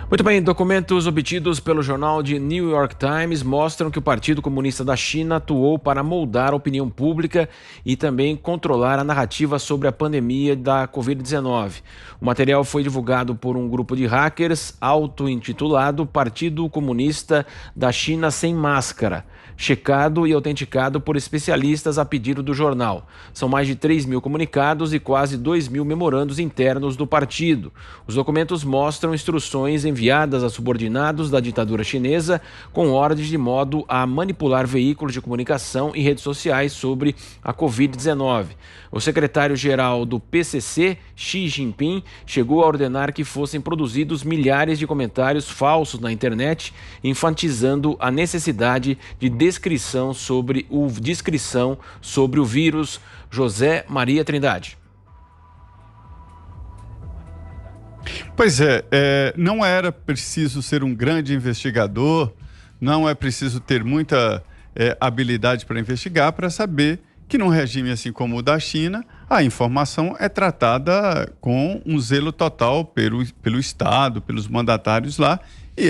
Muito bem, documentos obtidos pelo jornal de New York Times mostram que o Partido Comunista da China atuou para moldar a opinião pública e também controlar a narrativa sobre a pandemia da Covid-19. O material foi divulgado por um grupo de hackers auto-intitulado Partido Comunista da China Sem Máscara, checado e autenticado por especialistas a pedido do jornal. São mais de 3.000 comunicados e quase 2.000 memorandos internos do partido. Os documentos mostram instruções enviadas a subordinados da ditadura chinesa com ordens de modo a manipular veículos de comunicação e redes sociais sobre a Covid-19. O secretário-geral do PCC, Xi Jinping, chegou a ordenar que fossem produzidos milhares de comentários falsos na internet, enfatizando a necessidade de descrição sobre o vírus. José Maria Trindade. Pois não era preciso ser um grande investigador, não é preciso ter muita habilidade para investigar, para saber que num regime assim como o da China, a informação é tratada com um zelo total pelo Estado, pelos mandatários lá, e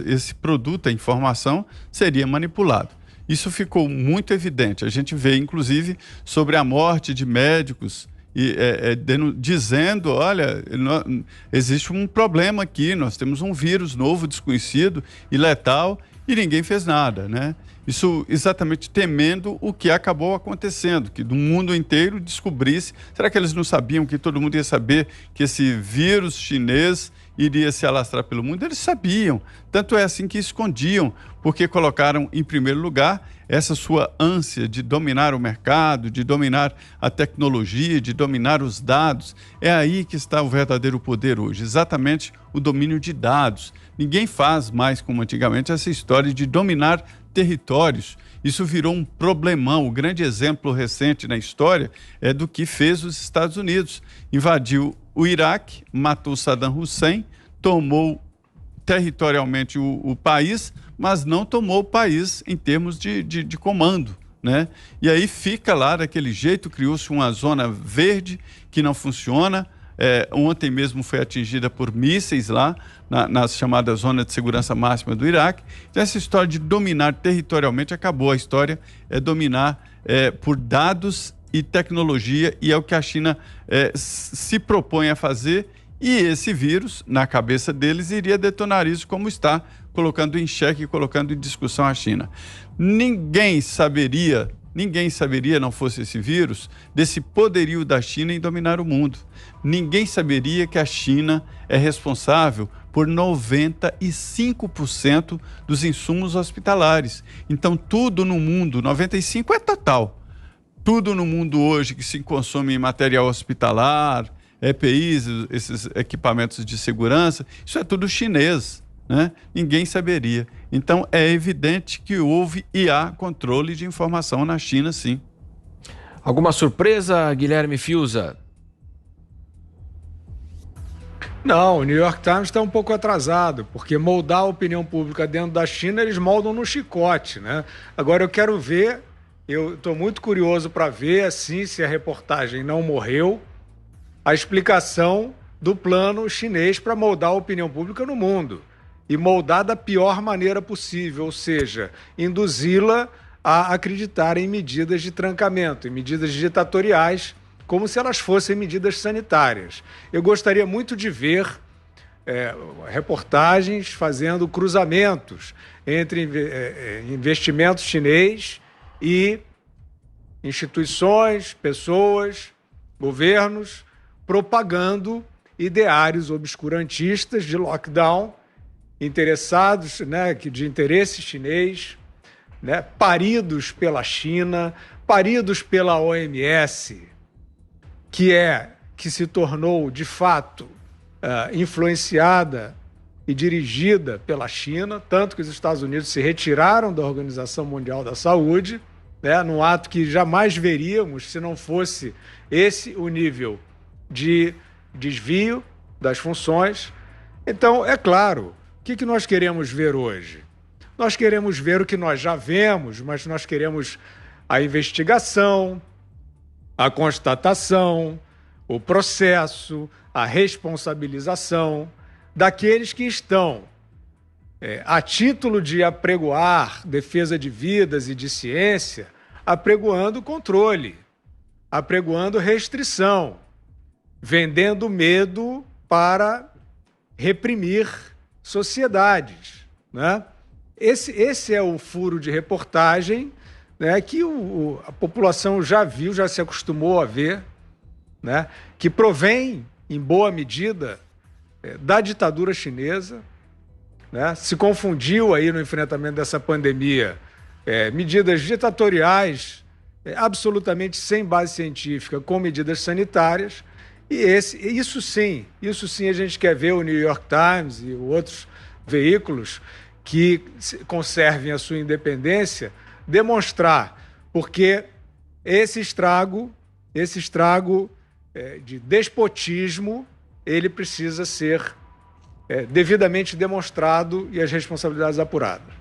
esse produto, a informação, seria manipulado. Isso ficou muito evidente. A gente vê, inclusive, sobre a morte de médicos, dizendo, olha, existe um problema aqui, nós temos um vírus novo, desconhecido e letal, e ninguém fez nada, né? Isso exatamente temendo o que acabou acontecendo, que do mundo inteiro descobrisse. Será que eles não sabiam que todo mundo ia saber que esse vírus chinês iria se alastrar pelo mundo? Eles sabiam, tanto é assim que escondiam, porque colocaram em primeiro lugar essa sua ânsia de dominar o mercado, de dominar a tecnologia, de dominar os dados. É aí que está o verdadeiro poder hoje, exatamente o domínio de dados. Ninguém faz mais, como antigamente, essa história de dominar territórios. Isso virou um problemão. O grande exemplo recente na história é do que fez os Estados Unidos. Invadiu o Iraque, matou Saddam Hussein, tomou territorialmente o país, mas não tomou o país em termos de comando, né? E aí fica lá daquele jeito, criou-se uma zona verde que não funciona. Ontem mesmo foi atingida por mísseis lá, na chamada zona de segurança máxima do Iraque. Então essa história de dominar territorialmente acabou. A história é dominar por dados e tecnologia, e é o que a China se propõe a fazer, e esse vírus, na cabeça deles, iria detonar isso, como está colocando em xeque e colocando em discussão a China. Ninguém saberia, não fosse esse vírus, desse poderio da China em dominar o mundo. Ninguém saberia que a China é responsável por 95% dos insumos hospitalares. Então, tudo no mundo, 95% é total. Tudo no mundo hoje que se consome em material hospitalar, EPIs, esses equipamentos de segurança, isso é tudo chinês, né? Ninguém saberia. Então, é evidente que houve e há controle de informação na China, sim. Alguma surpresa, Guilherme Fiuza? Não, o New York Times está um pouco atrasado, porque moldar a opinião pública dentro da China, eles moldam no chicote, né? Agora eu quero ver, eu estou muito curioso para ver, assim, se a reportagem não morreu, a explicação do plano chinês para moldar a opinião pública no mundo. E moldar da pior maneira possível, ou seja, induzi-la a acreditar em medidas de trancamento, em medidas ditatoriais, como se elas fossem medidas sanitárias. Eu gostaria muito de ver reportagens fazendo cruzamentos entre investimentos chinês e instituições, pessoas, governos, propagando ideários obscurantistas de lockdown, interessados, né, de interesse chinês, né, paridos pela China, paridos pela OMS, que se tornou, de fato, influenciada e dirigida pela China, tanto que os Estados Unidos se retiraram da Organização Mundial da Saúde, né, num ato que jamais veríamos se não fosse esse o nível de desvio das funções. Então, é claro, o que nós queremos ver hoje? Nós queremos ver o que nós já vemos, mas nós queremos a investigação, a constatação, o processo, a responsabilização, daqueles que estão, a título de apregoar defesa de vidas e de ciência, apregoando controle, apregoando restrição, vendendo medo para reprimir sociedades, né? Esse é o furo de reportagem, né, que a população já viu, já se acostumou a ver, né, que provém, em boa medida, da ditadura chinesa, né? Se confundiu aí no enfrentamento dessa pandemia medidas ditatoriais absolutamente sem base científica com medidas sanitárias, e isso sim a gente quer ver o New York Times e outros veículos que conservem a sua independência demonstrar, porque esse estrago de despotismo, ele precisa ser devidamente demonstrado e as responsabilidades apuradas.